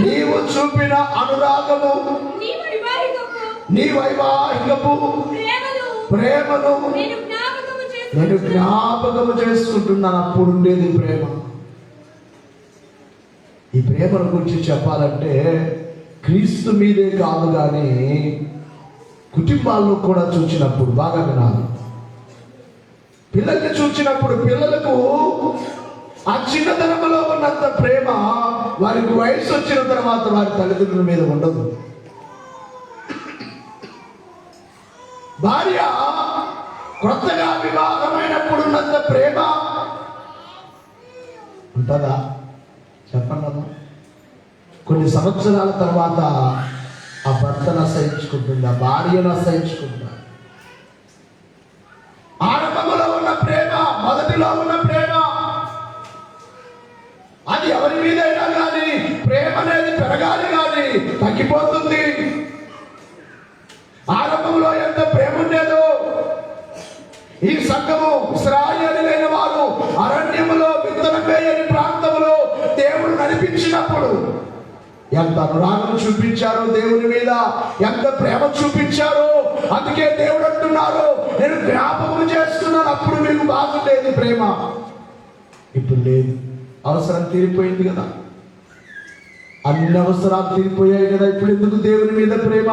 నీవు చూపిన అనురాగము నీ వైవాహికపు ప్రేమను నేను జ్ఞాపకము చేసుకుంటున్నాను. అప్పుడు ఉండేది ప్రేమ. ఈ ప్రేమను గురించి చెప్పాలంటే క్రీస్తు మీదే కాదు కానీ కుటుంబాల్లో కూడా చూసినప్పుడు బాగా వినాలి. పిల్లల్ని చూసినప్పుడు పిల్లలకు ఆ చిన్నతనంలో ఉన్నంత ప్రేమ వారికి వయసు వచ్చిన తర్వాత వారి తల్లిదండ్రుల మీద ఉండదు. భార్య కొత్తగా వివాహమైనప్పుడు ఉన్నంత ప్రేమ ఉంటుందా చెప్పండి అమ్మా. కొన్ని సంవత్సరాల తర్వాత ఆ భర్తను అసహించుకుంటుంది, ఆ భార్యను అసహించుకుంటారు. ఆరంభంలో ఉన్న ప్రేమ, మొదటిలో ఉన్న ప్రేమ అది ఎవరి మీదైనా కానీ ప్రేమ అనేది పెరగాలి కానీ తగ్గిపోతుంది. ఆరంభంలో ఎంత ప్రేమ ఉండేదో ఈ సంఘము ఇశ్రాయేలీయులైన వారు అరణ్యములో విత్తనం వేయని ప్రాంతంలో దేవుడు నడిపించినప్పుడు ఎంత అనురాగం చూపించారో దేవుని మీద, ఎంత ప్రేమ చూపించారో. అందుకే దేవుడు అంటున్నారు, నేను జ్ఞాపకం చేస్తున్నాను. అప్పుడు మీకు బాగుండేది ప్రేమ, ఇప్పుడు లేదు. అవసరం తీరిపోయింది కదా, అన్ని అవసరాలు తీరిపోయాయి కదా, ఇప్పుడు ఎందుకు దేవుని మీద ప్రేమ?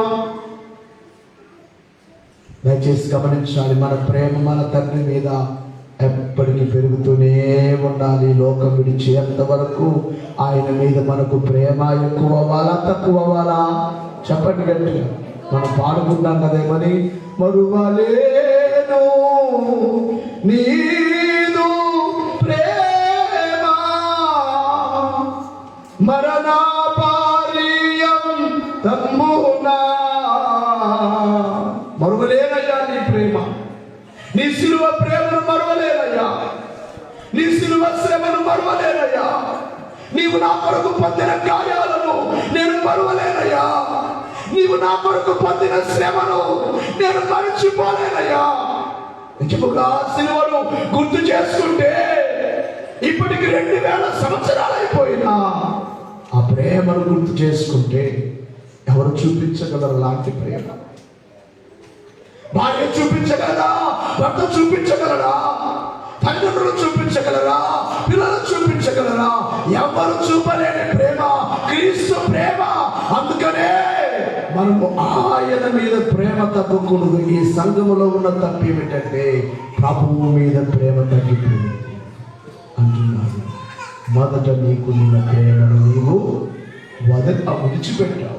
దయచేసి గమనించాలి, మన ప్రేమ మన తండ్రి మీద ఎప్పటికీ పెరుగుతూనే ఉండాలి. లోకం విడిచేంత వరకు ఆయన మీద మనకు ప్రేమ ఎక్కువ అవ్వాలా తక్కువ అవ్వాలా? చెప్పండి గట్టిగా. మనం పాడుకుంటాం కదేమని, మరువలేను నీదు ప్రేమ మరణపారీయం తమ్మునా. మరువలేనయ్యా నీ ప్రేమ, నీ సిలువ ప్రేమను మరువలేనయ్యా, నీ సిలువ శ్రమను మరువలేనయ్యా, నీవు నా కొరకు పొందిన గాయాలను నేను మరువలేనయ్యా, నీవు నా కొరకు పొందిన శ్రమను నేను మరచిపోలేనయ్యా. నిజముగా సిలువను గుర్తు చేసుకుంటే ఇప్పటికి 2000 సంవత్సరాలు అయిపోయినా ఆ ప్రేమను గుర్తు చేసుకుంటే ఎవరు చూపించగలరు లాంటి ప్రేమ? భార్య చూపించగలరా? భర్త చూపించగలరా? తల్లిదండ్రులు చూపించగలరా? పిల్లలు చూపించగలరా? ఎవరు చూపలేని ప్రేమ క్రీస్తు ప్రేమ. అందుకనే మనము ఆయన మీద ప్రేమ తగ్గకూడదు. ఈ సంఘములో ఉన్న తప్పు ఏమిటంటే ప్రభువు మీద ప్రేమ తగ్గిపోయింది అంటున్నాడు. మొదట నీకు నిన్న ప్రేమను నీవు విడిచిపెట్టావు.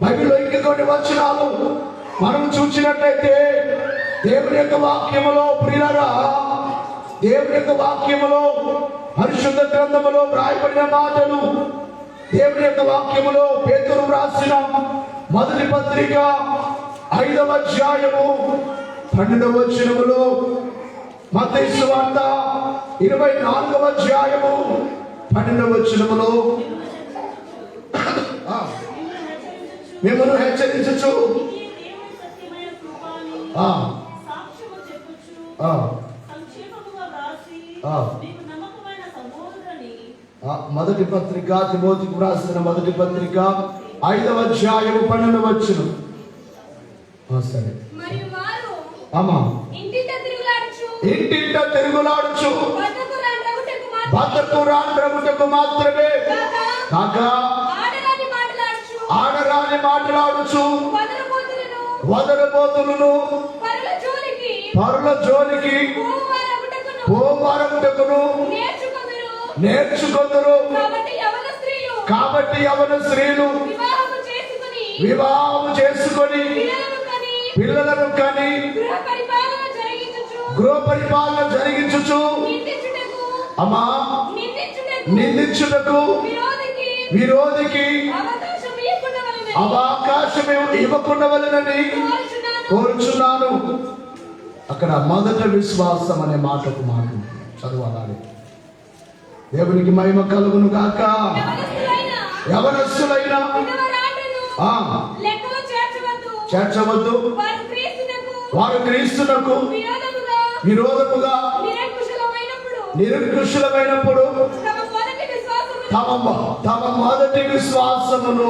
బైబిల్లో ఇంకా కొన్ని వచనాలు మనం చూసినట్లయితే దేవుని యొక్క వాక్యములో, ప్రియులారా, దేవుని యొక్క వాక్యములో పరిశుద్ధ గ్రంథములో వ్రాయబడిన మాటలు, దేవుని యొక్క వాక్యములో పేతురు వ్రాసిన మొదటి పత్రిక 5వ అధ్యాయము 12వ వచనములో, మత్తయి సువార్త 24వ అధ్యాయము 12వ వచనములో మిమ్మల్ని హెచ్చరించచ్చు, మొదటి పత్రిక తిమోతికి వ్రాసిన మొదటి పత్రిక 5వ అధ్యాయము 12వ వచనం. సరే, అమ్మా, ఇంటింట తిరుగులాడుచు బతుకు రాండ్రగుటకు మాత్రమే కాక ఆడరాని మాట్లాడుచు వదలబోతులను పరుల జోలికి పోవారగుటకును నేర్చుకొందురు. కాబట్టి యవన స్త్రీలు వివాహము చేసుకొని పిల్లలను కని గృహ పరిపాలన జరిగించుచు అమ్మా నిందించుటకు విరోధికి అవకాశం ఇవ్వకుండవలెనని కోరుచున్నాను. అక్కడ మొదట విశ్వాసం అనే మాటకు మాట చదవాలి. దేవునికి మహిమ కలుగును గాక. యవనస్తులైన చేర్చవద్దు, వారు క్రీస్తునకు విరోధముగా నిరంకుశులమైనప్పుడు తమ మొదటి విశ్వాసమును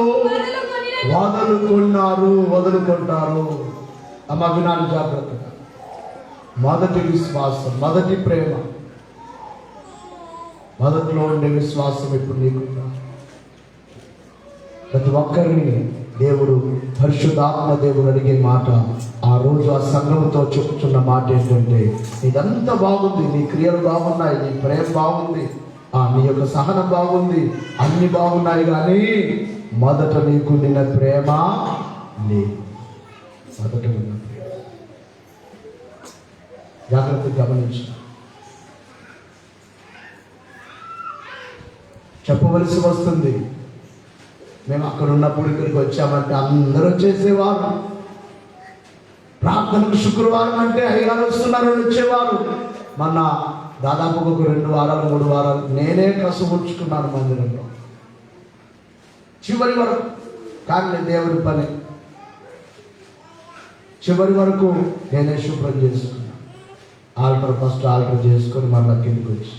వదులుకుంటారు. అమ్మ వినాలి జాగ్రత్తగా. మొదటి విశ్వాసం, మొదటి ప్రేమ, మొదట్లో ఉండే విశ్వాసం ఇప్పుడు నీకుందా? ప్రతి ఒక్కరిని దేవుడు, పరిశుద్ధాత్మ దేవుడు అడిగే మాట, ఆ రోజు ఆ సంఘంతో చెప్తున్న మాట ఏంటంటే, ఇదంతా బాగుంది, నీ క్రియలు బాగున్నాయి, నీ ప్రేమ బాగుంది, నీ యొక్క సహనం బాగుంది, అన్ని బాగున్నాయి, కానీ మొదట నీకు నిన్న ప్రేమ లేదు. మొదట నిన్న ప్రేమ. జాగ్రత్తగా గమనించు. చెప్పవలసి వస్తుంది. మేము అక్కడ ఉన్నప్పుడు ఇక్కడికి వచ్చామంటే అందరూ వచ్చేసేవారు. ప్రార్థనకు శుక్రవారం అంటే అయ్యగారు వస్తున్నారని వచ్చేవారు. మొన్న దాదాపు ఒక 2 వారాలు 3 వారాలు నేనే కసుపుచ్చుకున్నాను మందిరంలో చివరి వరకు. కానీ దేవుడి పని చివరి వరకు నేనే శుభ్రం చేసుకున్నాను. ఫస్ట్ ఆల్టర్ చేసుకొని మళ్ళీ కిందికి వచ్చి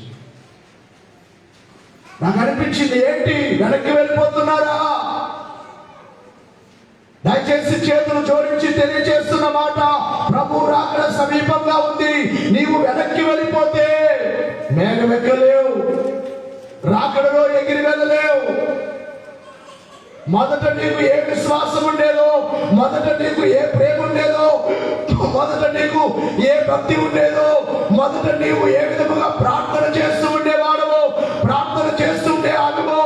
నాకు అనిపించింది, ఏంటి వెనక్కి వెళ్ళిపోతున్నారా? దయచేసి చేతులు జోడించి తెలియజేస్తున్న మాట, ప్రభు రాకడ సమీపంగా ఉంది. నీవు వెనక్కి వెళ్ళిపోతే మేఘం ఎక్కలేవు, రాకడలో ఎగిరి వెళ్ళలేవు. మొదట నీకు ఏ విశ్వాసం ఉండేదో, మొదట నీకు ఏ ప్రేమ ఉండేదో, మొదట నీకు ఏ భక్తి ఉండేదో, మొదట నీవు ఏ విధముగా ప్రార్థన చేస్తూ ఉండేవాడవో, ప్రార్థన చేస్తుండే ఆగమో,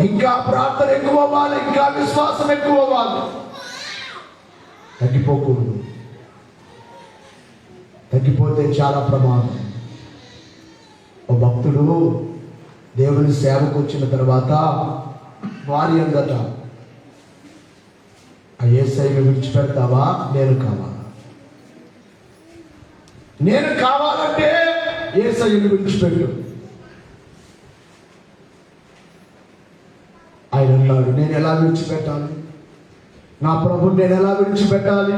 ఇంకా ప్రార్థన ఎక్కువ అవ్వాలి, ఇంకా విశ్వాసం ఎక్కువ అవ్వాలి. తగ్గిపోకూడదు. తగ్గిపోతే చాలా ప్రమాదం. ఓ భక్తుడు దేవుని సేవకు వచ్చిన తర్వాత వారి అందట, ఆ యేసయ్యను విడిచిపెడతావా? నేను కావాలా? నేను కావాలంటే యేసయ్యను విడిచిపెట్టు. ఆయన అన్నాడు, నేను ఎలా విడిచిపెట్టాలి? నా ప్రభుని నేను ఎలా విడిచిపెట్టాలి?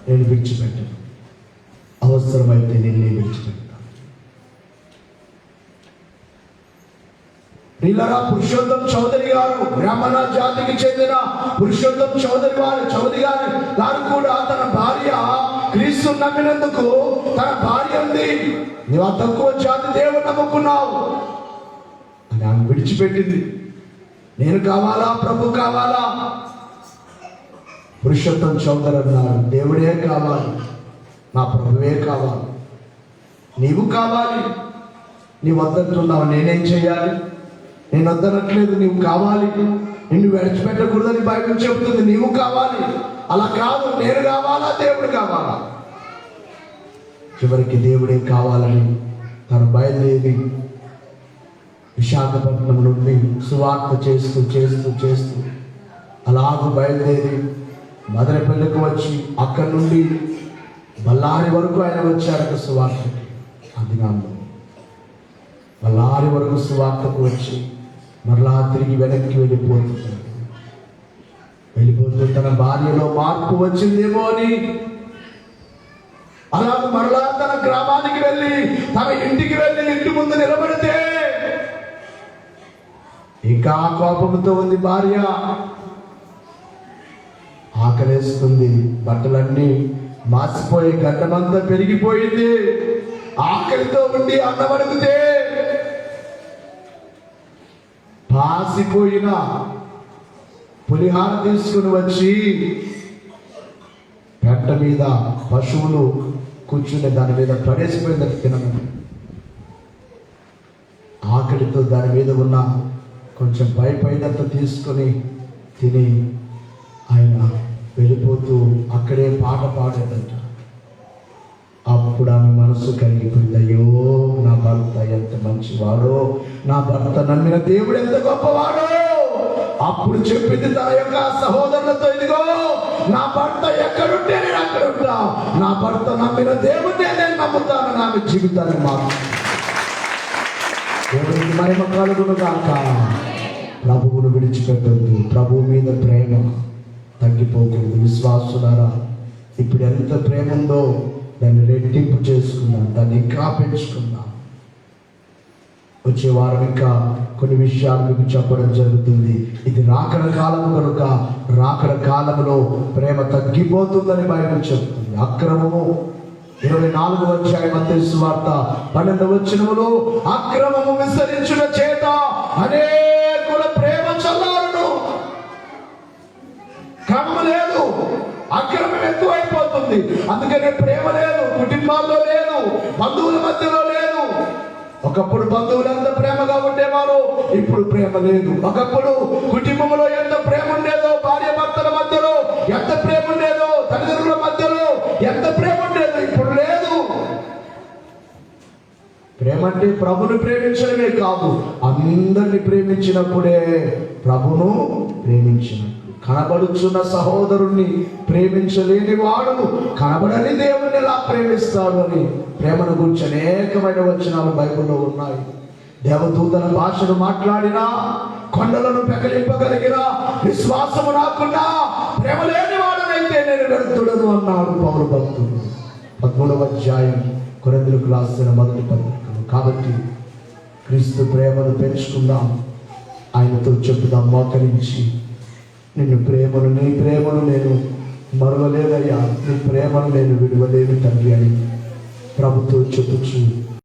నేను విడిచిపెట్టాను. అవసరమైతే నిన్నే విడిచిపెట్టాను. పిల్లరా, పురుషోత్తం చౌదరి గారు, బ్రాహ్మణ జాతికి చెందిన పురుషోత్తం చౌదరి గారు కూడా తన భార్య క్రీస్తు నమ్మినందుకు తన భార్య ఉంది, నీవు తక్కువ జాతి దేవుడు నమ్ముకున్నావు అని ఆమె విడిచిపెట్టింది. నేను కావాలా? ప్రభు కావాలా? పురుషోత్తం చౌదరి అన్నారు, దేవుడే కావాలి, నా ప్రభువే కావాలి, నీవు కావాలి. నీ వద్దంటున్నావు, నేనేం చేయాలి? నేను వద్దనట్లేదు, నీవు కావాలి. నిన్ను విడిచిపెట్టకూడదని బైబిల్ చెబుతుంది. నీవు కావాలి. అలా కాదు, నేను కావాలా? దేవుడు కావాలా? చివరికి దేవుడే కావాలని తను బయలుదేరి విశాఖపట్నం నుండి సువార్త చేస్తూ చేస్తూ చేస్తూ అలాగూ బయలుదేరి మదనపల్లికి వచ్చి అక్కడి నుండి బళ్ళారి వరకు ఆయన వచ్చారట సువార్తకి. అదినాల్లో బళ్ళారి వరకు సువార్తకు వచ్చి మరలా తిరిగి వెనక్కి వెళ్ళిపోతూ తన భార్యలో మార్పు వచ్చిందేమో అని అలా మరలా తన గ్రామానికి వెళ్ళి తన ఇంటికి వెళ్ళి ఇంటి ముందు నిలబడితే ఇంకా కోపంతో ఉంది భార్య. ఆకలేస్తుంది, బట్టలన్నీ మాసిపోయి గడ్డమంతా పెరిగిపోయింది. ఆకలితో ఉండి అన్నం అడిగితే పాసిపోయిన పులిహార తీసుకుని వచ్చి పెట్ట మీద పశువులు కూర్చుని దాని మీద పడేసిపోయిందని తినమని. ఆకలితో దాని మీద ఉన్న కొంచెం పైదంతా తీసుకొని తిని ఆయన వెళ్ళిపోతూ అక్కడే పాట పాడేదంట. అప్పుడు ఆమె మనసు కలిగిపోయింది, అయ్యో నా భర్త ఎంత మంచివాడో, నా భర్త నమ్మిన దేవుడు ఎంత గొప్పవాడో. అప్పుడు చెప్పింది తన యొక్క సహోదరులతో, ఇదిగో నా భర్త ఎక్కడుంటే నేను అక్కడ ఉంటా, నా భర్త నమ్మిన దేవుడినే నేను నమ్ముతాను. ఆమె జీవితాన్ని మార్చు. దేవుడికి మహిమ కలుగును గాక. ప్రభువును విడిచిపెట్టద్దు. ప్రభువు మీద ప్రేమ తగ్గిపోకూడదు. విశ్వాసులారా, ఇప్పుడు ఎంత ప్రేమ ఉందో దాన్ని రెట్టింపు చేసుకుందాం, దాన్ని ఇంకా పెంచుకుందాం. వచ్చే వారం ఇంకా కొన్ని విషయాలు మీకు చెప్పడం జరుగుతుంది. ఇది రాకడ కాలం కనుక రాకడ కాలంలో ప్రేమ తగ్గిపోతుందని బైబిల్ చెప్తుంది. అక్రమము 24వ అధ్యాయం మత్తయి సువార్త 12వ వచనములో అక్రమము విస్తరించుట చేత అనేకుల ప్రేమ చల్లారును. క్రమం లేదు, అక్రమం ఎక్కువైపోతుంది. అందుకనే ప్రేమ లేదు, కుటుంబాల్లో లేదు, బంధువుల మధ్యలో లేదు. ఒకప్పుడు బంధువులు ఎంత ప్రేమగా ఉండేవారు, ఇప్పుడు ప్రేమ లేదు. ఒకప్పుడు కుటుంబంలో ఎంత ప్రేమ ఉండేదో, భార్య భర్తల మధ్యలో ఎంత ప్రేమ ఉండేదో, తల్లిదండ్రుల మధ్యలో ఎంత ప్రేమ ఉండేదో, ఇప్పుడు లేదు. ప్రేమ అంటే ప్రభుని ప్రేమించడమే కాదు, అందరిని ప్రేమించినప్పుడే ప్రభును ప్రేమించినప్పుడు. కనబడుచున్న సహోదరుణ్ణి ప్రేమించలేని వాడు కనబడని దేవుణ్ణి ఎలా ప్రేమిస్తాడు అని ప్రేమను గురించి అనేకమైన వచనాలు బైబిల్లో ఉన్నాయి. దేవదూతల భాషను మాట్లాడినా, కొండలను పెకలింపగలిగిన విశ్వాసము నాకున్నా ప్రేమ లేని వాడనైతే నేను వ్యర్థుడను అన్నాడు పౌలు భక్తుడు 13వ అధ్యాయం కొరింథీయులకు రాసిన మొదటి పత్రికలో. కాబట్టి క్రీస్తు ప్రేమను పెంచుకుందాం, ఆయనతో చెప్పుదాం మోకరించి, నీ ప్రేమను నేను మరవలేదయ్యా, నీ ప్రేమను నేను విడువలేను తండ్రి అని ప్రభుతో చెప్పుచు